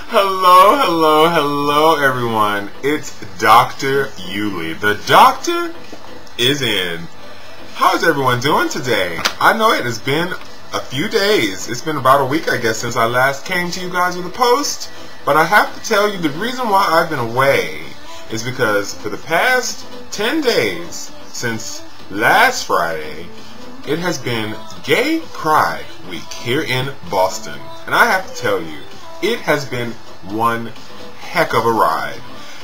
Hello, everyone. It's Dr. Yuli. The doctor is in. How's everyone doing today? I know it has been a few days. It's been about a week, I guess, since I last came to you guys with a post. But I have to tell you, the reason why I've been away is because for the past 10 days, since last Friday, it has been Gay Pride Week here in Boston. And I have to tell you, it has been one heck of a ride.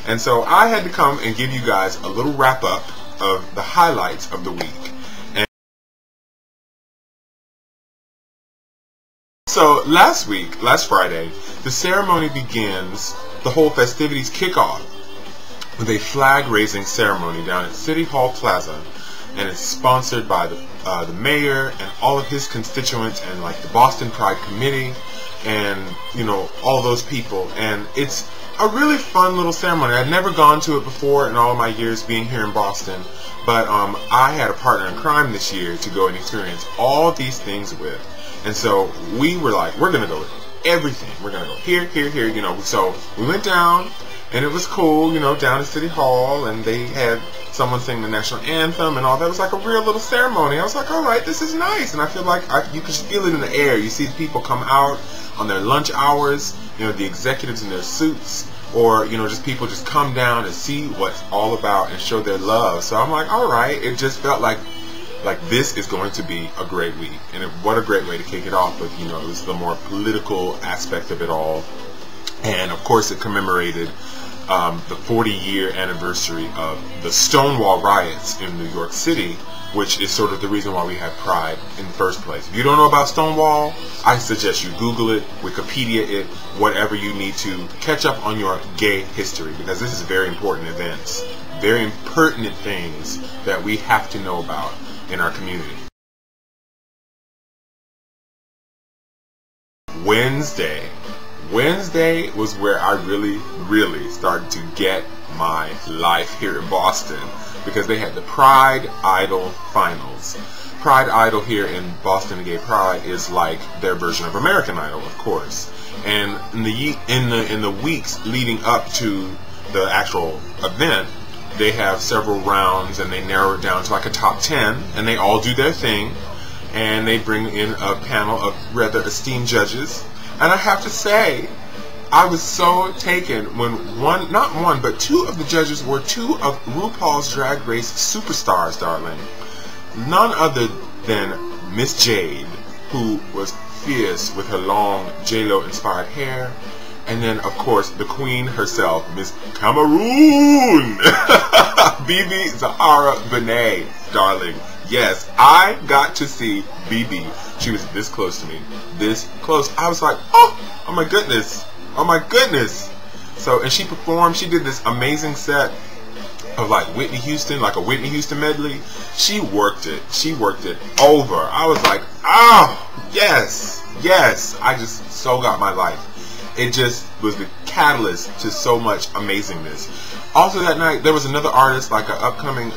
And so I had to come and give you guys a little wrap up of the highlights of the week. And so last Friday, the ceremony begins, the whole festivities kick off with a flag raising ceremony down at City Hall Plaza, and it's sponsored by the mayor and all of his constituents and like the Boston Pride Committee and all those people, and it's a really fun little ceremony. I'd never gone to it before in all of my years being here in Boston, but I had a partner in crime this year to go and experience all these things with, and so we were like, we're gonna go with everything. We're gonna go here, so we went down, and it was cool, down at City Hall, and they had someone sing the national anthem and all that. It was like a real little ceremony. I was like, all right, this is nice, and I feel like you could just feel it in the air. You see people come out on their lunch hours, the executives in their suits, or just people just come down and see what's all about and show their love. So I'm like, all right, it just felt like this is going to be a great week, and what a great way to kick it off with, it was the more political aspect of it all, and of course it commemorated the 40-year anniversary of the Stonewall riots in New York City, which is sort of the reason why we have Pride in the first place. If you don't know about Stonewall, I suggest you Google it, Wikipedia it, whatever you need to catch up on your gay history, because this is very important events, very pertinent things that we have to know about in our community. Wednesday was where I really started to get my life here in Boston, because they had the Pride Idol finals. Pride Idol here in Boston Gay Pride is like their version of American Idol, of course. And in the weeks leading up to the actual event, they have several rounds, and they narrow it down to like a top 10, and they all do their thing, and they bring in a panel of rather esteemed judges. And I have to say, I was so taken when not one, but two of the judges were two of RuPaul's Drag Race superstars, darling. None other than Miss Jade, who was fierce with her long J-Lo inspired hair, and then of course the queen herself, Miss Cameroon, BeBe Zahara Benet, darling. Yes, I got to see BeBe. She was this close to me, this close. I was like, oh my goodness. So, and she performed, she did this amazing set of like Whitney Houston, like a Whitney Houston medley. She worked it over. I was like, oh, yes, I just so got my life. It just was the catalyst to so much amazingness. Also that night, there was another artist, like an upcoming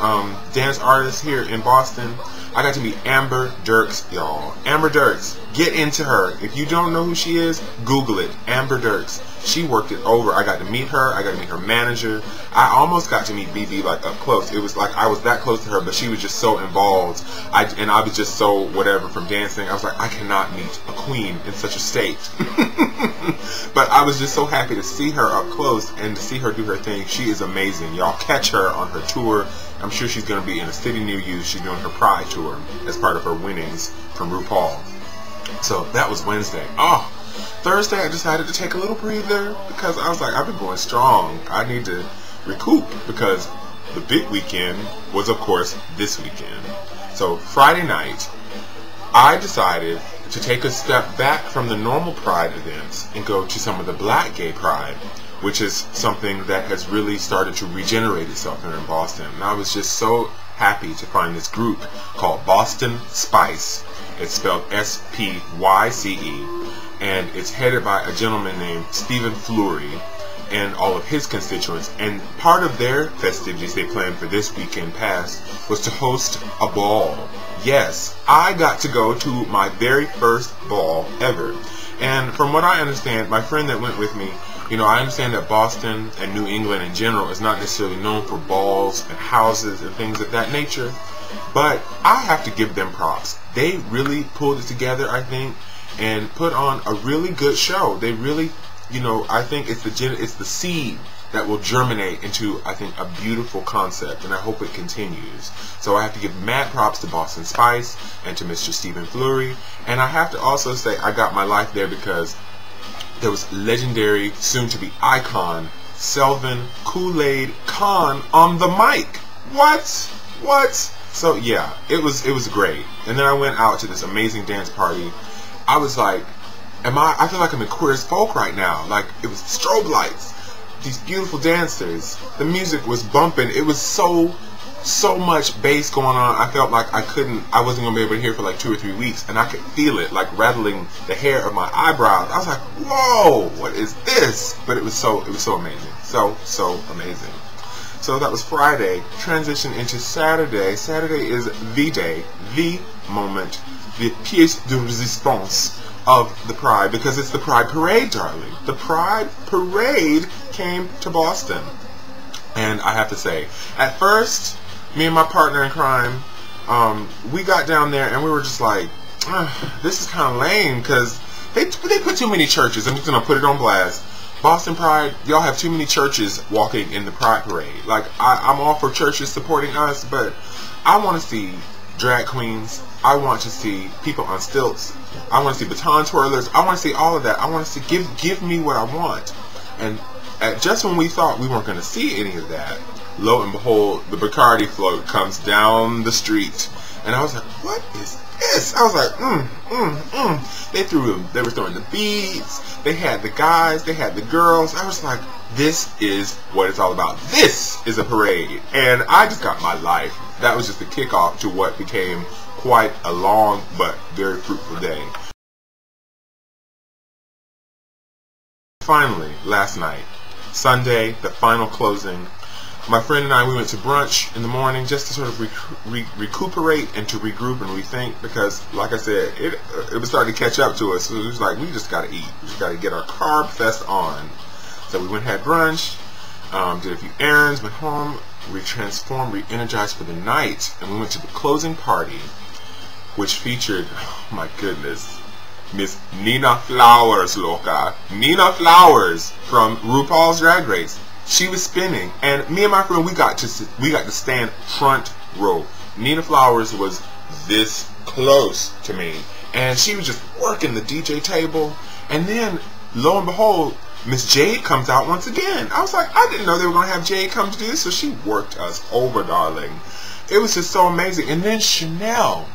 dance artist here in Boston. I got to meet Amber Dirks, y'all. Amber Dirks. Get into her. If you don't know who she is, Google it. Amber Dirks. She worked it over. I got to meet her. I got to meet her manager. I almost got to meet BeBe like up close. It was like I was that close to her, but she was just so involved. And I was just so whatever from dancing. I was like, I cannot meet a queen in such a state. But I was just so happy to see her up close and to see her do her thing. She is amazing. Y'all catch her on her tour. I'm sure she's going to be in a city near you. She's doing her Pride tour as part of her winnings from RuPaul. So that was Wednesday. Thursday I decided to take a little breather because I was like, I've been going strong. I need to recoup, because the big weekend was, of course, this weekend. So Friday night, I decided to take a step back from the normal Pride events and go to some of the Black Gay Pride, which is something that has really started to regenerate itself here in Boston. And I was just so happy to find this group called Boston Spice. It's spelled S-P-Y-C-E, and it's headed by a gentleman named Stephen Fleury and all of his constituents. And part of their festivities they planned for this weekend past was to host a ball. Yes, I got to go to my very first ball ever. And from what I understand, my friend that went with me, you know, I understand that Boston and New England in general is not necessarily known for balls and houses and things of that nature, but I have to give them props. They really pulled it together, I think, and put on a really good show. They really, you know, I think it's the seed that will germinate into, I think, a beautiful concept, and I hope it continues. So I have to give mad props to Boston Spice and to Mr. Stephen Fleury, and I have to also say I got my life there because there was legendary, soon-to-be icon, Selvin Kool-Aid Khan on the mic. What? So yeah, it was great. And then I went out to this amazing dance party. I was like, I feel like I'm in Queer as Folk right now. Like, it was strobe lights, these beautiful dancers, the music was bumping. It was so much bass going on. I felt like I wasn't gonna be able to hear for like 2 or 3 weeks, and I could feel it like rattling the hair of my eyebrows. I was like, whoa, what is this? But it was so amazing, so amazing. So that was Friday. Transition into Saturday. Saturday is the day, the moment, the pièce de résistance of the Pride, because it's the Pride Parade, darling. The Pride Parade came to Boston, and I have to say, at first, me and my partner in crime, we got down there and we were just like, this is kind of lame, because they put too many churches. I'm just gonna put it on blast. Boston Pride, y'all have too many churches walking in the Pride Parade. Like, I'm all for churches supporting us, but I want to see drag queens. I want to see people on stilts. I want to see baton twirlers. I want to see all of that. I want to see, give me what I want. And just when we thought we weren't going to see any of that, lo and behold, the Bacardi float comes down the street. And I was like, what is this? I was like, They were throwing the beads. They had the guys. They had the girls. I was like, this is what it's all about. This is a parade. And I just got my life. That was just the kickoff to what became quite a long but very fruitful day. Finally, last night, Sunday, the final closing, my friend and I, we went to brunch in the morning just to sort of recuperate and to regroup and rethink, because, like I said, it was starting to catch up to us. So it was like, we just got to eat. We just got to get our carb fest on. So we went and had brunch, did a few errands, went home, re-transformed, re-energized for the night, and we went to the closing party, which featured, oh my goodness, Miss Nina Flowers, loca. Nina Flowers from RuPaul's Drag Race. She was spinning, and me and my friend, we got to stand front row. Nina Flowers was this close to me, and she was just working the DJ table, and then, lo and behold, Miss Jade comes out once again. I was like, I didn't know they were going to have Jade come to do this, so she worked us over, darling. It was just so amazing. And then Chanel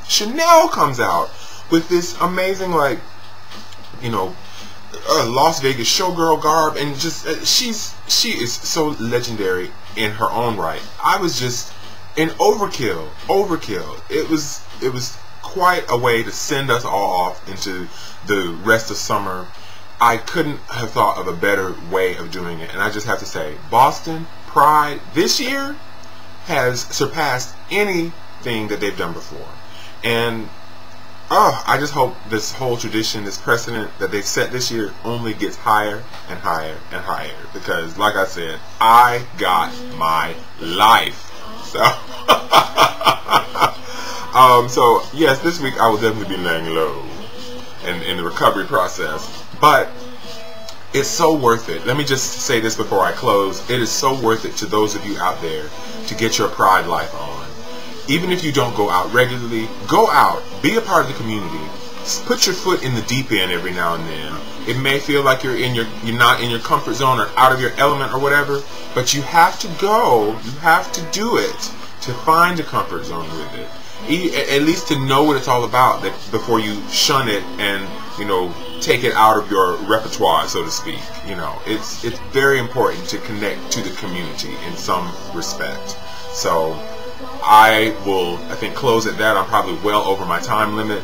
comes out with this amazing, like, you know, Las Vegas showgirl garb, and just she is so legendary in her own right. I was just in overkill. It was quite a way to send us all off into the rest of summer. I couldn't have thought of a better way of doing it, and I just have to say, Boston Pride this year has surpassed anything that they've done before. And I just hope this whole tradition, this precedent that they've set this year only gets higher and higher and higher, because, like I said, I got my life. So yes, this week I will definitely be laying low in the recovery process. But it's so worth it. Let me just say this before I close. It is so worth it to those of you out there to get your Pride life on. Even if you don't go out regularly, go out. Be a part of the community. Put your foot in the deep end every now and then. It may feel like you're not in your comfort zone or out of your element or whatever, but you have to go. You have to do it to find a comfort zone with it. At least to know what it's all about before you shun it and, you know, take it out of your repertoire, so to speak. You know, it's very important to connect to the community in some respect. So I will, I think, close at that. I'm probably well over my time limit,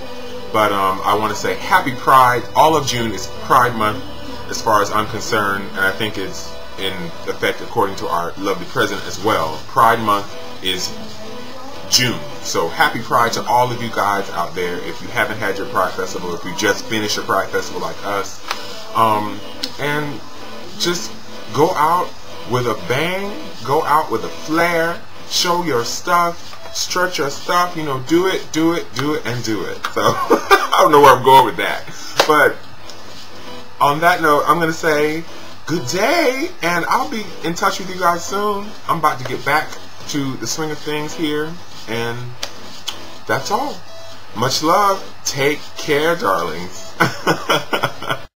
but I want to say happy Pride. All of June is Pride Month as far as I'm concerned, and I think it's in effect according to our lovely president as well. Pride Month is June. So happy Pride to all of you guys out there. If you haven't had your Pride Festival, if you just finished your Pride Festival like us, and just go out with a bang, go out with a flair, show your stuff, stretch your stuff, you know, do it, and do it. So I don't know where I'm going with that, but on that note, I'm going to say good day, and I'll be in touch with you guys soon. I'm about to get back to the swing of things here, and that's all. Much love. Take care, darlings.